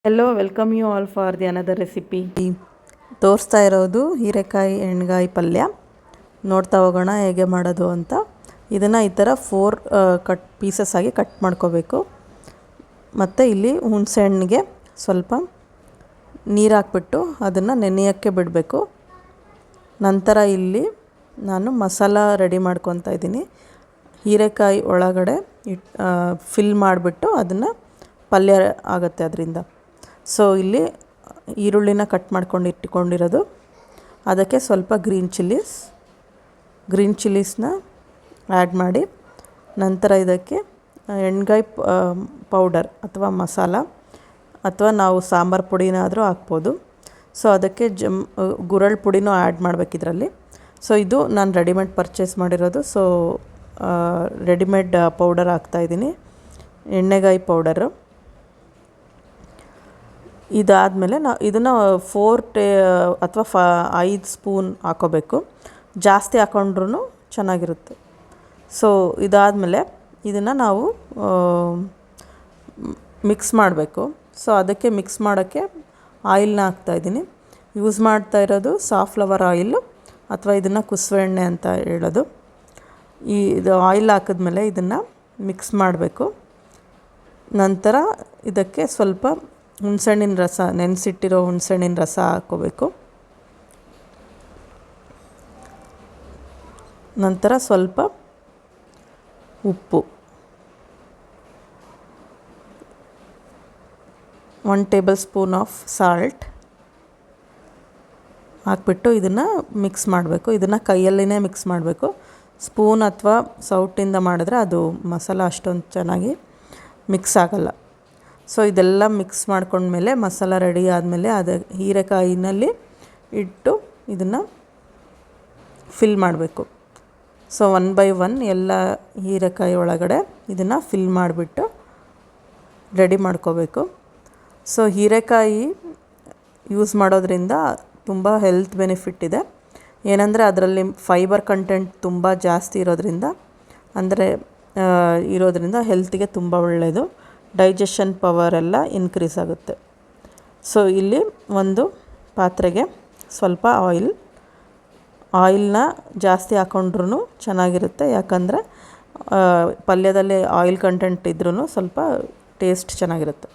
Hello, welcome you all for the another recipe. ತೋರಿಸ್ತಾ ಇರೋದು ಹೀರೆಕಾಯಿ ಎಣ್ಗಾಯಿ ಪಲ್ಯ. ನೋಡ್ತಾ ಹೋಗೋಣ ಹೇಗೆ ಮಾಡೋದು ಅಂತ. ಇದನ್ನು ಈ ಥರ 4 ಪೀಸಸ್ ಆಗಿ ಕಟ್ ಮಾಡ್ಕೋಬೇಕು. ಮತ್ತು ಇಲ್ಲಿ ಹುಣಸೆ ಹಣ್ಣಿಗೆ ಸ್ವಲ್ಪ ನೀರು ಹಾಕ್ಬಿಟ್ಟು ಅದನ್ನು ನೆನೆಯೋಕ್ಕೆ ಬಿಡಬೇಕು. ನಂತರ ಇಲ್ಲಿ ನಾನು ಮಸಾಲ ರೆಡಿ ಮಾಡ್ಕೊತಾ ಇದ್ದೀನಿ. ಹೀರೆಕಾಯಿ ಒಳಗಡೆ ಫಿಲ್ ಮಾಡಿಬಿಟ್ಟು ಅದನ್ನು ಪಲ್ಯ ಆಗುತ್ತೆ ಅದರಿಂದ. ಸೊ ಇಲ್ಲಿ ಈರುಳ್ಳಿನ ಕಟ್ ಮಾಡ್ಕೊಂಡು ಇಟ್ಕೊಂಡಿರೋದು, ಅದಕ್ಕೆ ಸ್ವಲ್ಪ ಗ್ರೀನ್ ಚಿಲ್ಲೀಸ್ನ ಆ್ಯಡ್ ಮಾಡಿ, ನಂತರ ಇದಕ್ಕೆ ಎಣ್ಗಾಯಿ ಪೌಡರ್ ಅಥವಾ ಮಸಾಲ ಅಥವಾ ನಾವು ಸಾಂಬಾರು ಪುಡಿನಾದರೂ ಹಾಕ್ಬೋದು. ಸೊ ಅದಕ್ಕೆ ಗುರಳ್ ಪುಡಿನೂ ಆ್ಯಡ್ ಮಾಡಬೇಕು ಇದರಲ್ಲಿ. ಸೊ ಇದು ನಾನು ರೆಡಿಮೇಡ್ ಪರ್ಚೇಸ್ ಮಾಡಿರೋದು. ಸೊ ರೆಡಿಮೇಡ್ ಪೌಡರ್ ಹಾಕ್ತಾಯಿದ್ದೀನಿ, ಎಣ್ಣೆಗಾಯಿ ಪೌಡರು. ಇದಾದಮೇಲೆ ಇದನ್ನು 4 ಅಥವಾ 5 ಸ್ಪೂನ್ ಹಾಕೋಬೇಕು. ಜಾಸ್ತಿ ಹಾಕೊಂಡ್ರೂ ಚೆನ್ನಾಗಿರುತ್ತೆ. ಸೊ ಇದಾದಮೇಲೆ ಇದನ್ನು ನಾವು ಮಿಕ್ಸ್ ಮಾಡಬೇಕು. ಸೊ ಅದಕ್ಕೆ ಮಿಕ್ಸ್ ಮಾಡೋಕ್ಕೆ ಆಯಿಲ್ನ ಹಾಕ್ತಾಯಿದ್ದೀನಿ. ಯೂಸ್ ಮಾಡ್ತಾ ಇರೋದು ಸಾಫ್ಲವರ್ ಆಯಿಲು ಅಥವಾ ಇದನ್ನು ಕುಸುವೆ ಎಣ್ಣೆ ಅಂತ ಹೇಳೋದು. ಇದು ಆಯಿಲ್ ಹಾಕಿದ್ಮೇಲೆ ಇದನ್ನು ಮಿಕ್ಸ್ ಮಾಡಬೇಕು. ನಂತರ ಇದಕ್ಕೆ ಸ್ವಲ್ಪ ಹುಣಸೆಹಣ್ಣಿನ ರಸ, ನೆನೆಸಿಟ್ಟಿರೋ ಹುಣಸೆಹಣ್ಣಿನ ರಸ ಹಾಕ್ಕೋಬೇಕು. ನಂತರ ಸ್ವಲ್ಪ ಉಪ್ಪು, 1 ಟೇಬಲ್ ಸ್ಪೂನ್ ಆಫ್ ಸಾಲ್ಟ್ ಹಾಕ್ಬಿಟ್ಟು ಇದನ್ನು ಮಿಕ್ಸ್ ಮಾಡಬೇಕು. ಇದನ್ನು ಕೈಯಲ್ಲೇ ಮಿಕ್ಸ್ ಮಾಡಬೇಕು. ಸ್ಪೂನ್ ಅಥವಾ ಸೌಟಿಂದ ಮಾಡಿದ್ರೆ ಅದು ಮಸಾಲ ಅಷ್ಟೊಂದು ಚೆನ್ನಾಗಿ ಮಿಕ್ಸ್ ಆಗೋಲ್ಲ. ಸೊ ಇದೆಲ್ಲ ಮಿಕ್ಸ್ ಮಾಡ್ಕೊಂಡ್ಮೇಲೆ ಮಸಾಲ ರೆಡಿ ಆದಮೇಲೆ ಹೀರೆಕಾಯಿನಲ್ಲಿ ಇಟ್ಟು ಇದನ್ನು ಫಿಲ್ ಮಾಡಬೇಕು. ಸೊ 1 ಬೈ 1 ಎಲ್ಲ ಹೀರೆಕಾಯಿ ಒಳಗಡೆ ಇದನ್ನು ಫಿಲ್ ಮಾಡಿಬಿಟ್ಟು ರೆಡಿ ಮಾಡ್ಕೋಬೇಕು. ಸೊ ಹೀರೆಕಾಯಿ ಯೂಸ್ ಮಾಡೋದ್ರಿಂದ ತುಂಬ ಹೆಲ್ತ್ ಬೆನಿಫಿಟ್ ಇದೆ. ಏನಂದರೆ ಅದರಲ್ಲಿ ಫೈಬರ್ ಕಂಟೆಂಟ್ ತುಂಬ ಜಾಸ್ತಿ ಇರೋದ್ರಿಂದ ಹೆಲ್ತಿಗೆ ತುಂಬ ಒಳ್ಳೆಯದು. ಡೈಜೆಷನ್ ಪವರ್ ಎಲ್ಲ ಇನ್ಕ್ರೀಸ್ ಆಗುತ್ತೆ. ಸೊ ಇಲ್ಲಿ ಒಂದು ಪಾತ್ರೆಗೆ ಸ್ವಲ್ಪ ಆಯಿಲ್ನ ಜಾಸ್ತಿ ಹಾಕ್ಕೊಂಡ್ರೂ ಚೆನ್ನಾಗಿರುತ್ತೆ. ಯಾಕಂದರೆ ಪಲ್ಯದಲ್ಲಿ ಆಯಿಲ್ ಕಂಟೆಂಟ್ ಇದ್ರೂ ಸ್ವಲ್ಪ ಟೇಸ್ಟ್ ಚೆನ್ನಾಗಿರುತ್ತೆ.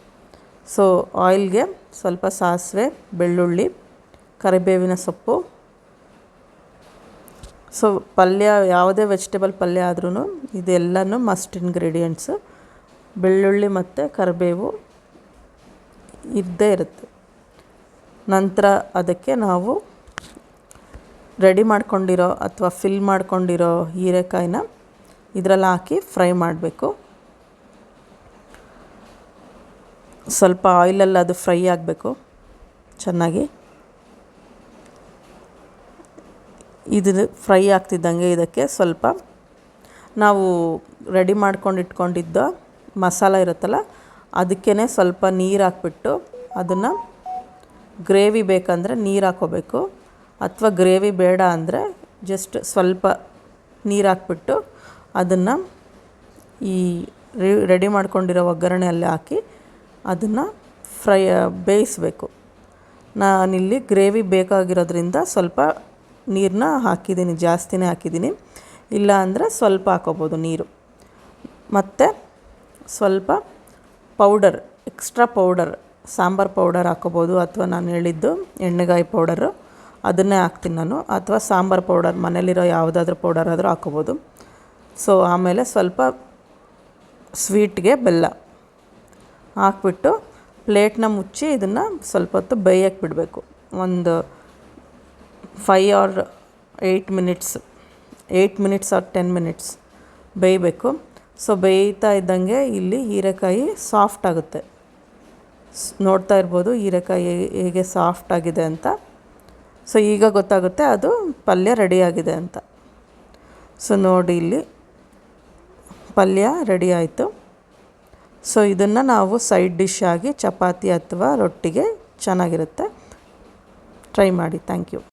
ಸೊ ಆಯಿಲ್ಗೆ ಸ್ವಲ್ಪ ಸಾಸಿವೆ, ಬೆಳ್ಳುಳ್ಳಿ, ಕರಿಬೇವಿನ ಸೊಪ್ಪು. ಸೊ ಪಲ್ಯ ಯಾವುದೇ ವೆಜಿಟೇಬಲ್ ಪಲ್ಯ ಆದ್ರೂ ಇದೆಲ್ಲನೂ ಮಸ್ಟ್ ಇಂಗ್ರೀಡಿಯೆಂಟ್ಸು. ಬೆಳ್ಳುಳ್ಳಿ ಮತ್ತು ಕರಿಬೇವು ಇದ್ದೇ ಇರುತ್ತೆ. ನಂತರ ಅದಕ್ಕೆ ನಾವು ರೆಡಿ ಮಾಡ್ಕೊಂಡಿರೋ ಅಥವಾ ಫಿಲ್ ಮಾಡ್ಕೊಂಡಿರೋ ಹೀರೆಕಾಯಿನ ಇದರಲ್ಲಿ ಹಾಕಿ ಫ್ರೈ ಮಾಡಬೇಕು. ಸ್ವಲ್ಪ ಆಯಿಲಲ್ಲಿ ಅದು ಫ್ರೈ ಆಗಬೇಕು ಚೆನ್ನಾಗಿ. ಇದು ಫ್ರೈ ಆಗ್ತಿದ್ದಂಗೆ ಇದಕ್ಕೆ ಸ್ವಲ್ಪ ನಾವು ರೆಡಿ ಇಟ್ಕೊಂಡಿದ್ದ ಮಸಾಲ ಇರುತ್ತಲ್ಲ, ಅದಕ್ಕೇ ಸ್ವಲ್ಪ ನೀರು ಹಾಕ್ಬಿಟ್ಟು ಅದನ್ನು ಗ್ರೇವಿ ಬೇಕಂದರೆ ನೀರು ಹಾಕ್ಕೋಬೇಕು. ಅಥವಾ ಗ್ರೇವಿ ಬೇಡ ಅಂದರೆ ಜಸ್ಟ್ ಸ್ವಲ್ಪ ನೀರು ಹಾಕ್ಬಿಟ್ಟು ಅದನ್ನು ಈ ರೆಡಿ ಮಾಡ್ಕೊಂಡಿರೋ ಒಗ್ಗರಣೆಯಲ್ಲಿ ಹಾಕಿ ಅದನ್ನು ಬೇಯಿಸಬೇಕು. ನಾನಿಲ್ಲಿ ಗ್ರೇವಿ ಬೇಕಾಗಿರೋದ್ರಿಂದ ಸ್ವಲ್ಪ ನೀರನ್ನ ಹಾಕಿದ್ದೀನಿ, ಜಾಸ್ತಿನೇ ಹಾಕಿದ್ದೀನಿ. ಇಲ್ಲ ಅಂದರೆ ಸ್ವಲ್ಪ ಹಾಕೋಬೋದು ನೀರು. ಮತ್ತು ಸ್ವಲ್ಪ ಎಕ್ಸ್ಟ್ರಾ ಪೌಡರ್, ಸಾಂಬಾರು ಪೌಡರ್ ಹಾಕೋಬೋದು. ಅಥವಾ ನಾನು ಹೇಳಿದ್ದು ಎಣ್ಣೆಗಾಯಿ ಪೌಡರು ಅದನ್ನೇ ಹಾಕ್ತೀನಿ ನಾನು. ಅಥವಾ ಸಾಂಬಾರು ಪೌಡರ್, ಮನೇಲಿರೋ ಯಾವುದಾದ್ರೂ ಪೌಡರ್ ಆದರೂ ಹಾಕೋಬೋದು. ಸೊ ಆಮೇಲೆ ಸ್ವಲ್ಪ ಸ್ವೀಟ್ಗೆ ಬೆಲ್ಲ ಹಾಕ್ಬಿಟ್ಟು ಪ್ಲೇಟ್ನ ಮುಚ್ಚಿ ಇದನ್ನು ಸ್ವಲ್ಪ ಹೊತ್ತು ಬೇಯಕ್ಕೆ ಬಿಡಬೇಕು. ಒಂದು 5 or 8 minutes, 8 minutes or 10 minutes ಬೇಯಬೇಕು. ಸೊ ಬೇಯ್ತಾ ಇದ್ದಂಗೆ ಇಲ್ಲಿ ಹೀರೆಕಾಯಿ ಸಾಫ್ಟ್ ಆಗುತ್ತೆ. ನೋಡ್ತಾ ಇರ್ಬೋದು ಹೀರೆಕಾಯಿ ಹೇಗೆ ಸಾಫ್ಟ್ ಆಗಿದೆ ಅಂತ. ಸೊ ಈಗ ಗೊತ್ತಾಗುತ್ತೆ ಅದು ಪಲ್ಯ ರೆಡಿಯಾಗಿದೆ ಅಂತ. ಸೊ ನೋಡಿ, ಇಲ್ಲಿ ಪಲ್ಯ ರೆಡಿ ಆಯಿತು. ಸೊ ಇದನ್ನು ನಾವು ಸೈಡ್ ಡಿಶ್ ಆಗಿ ಚಪಾತಿ ಅಥವಾ ರೊಟ್ಟಿಗೆ ಚೆನ್ನಾಗಿರುತ್ತೆ. ಟ್ರೈ ಮಾಡಿ. Thank you.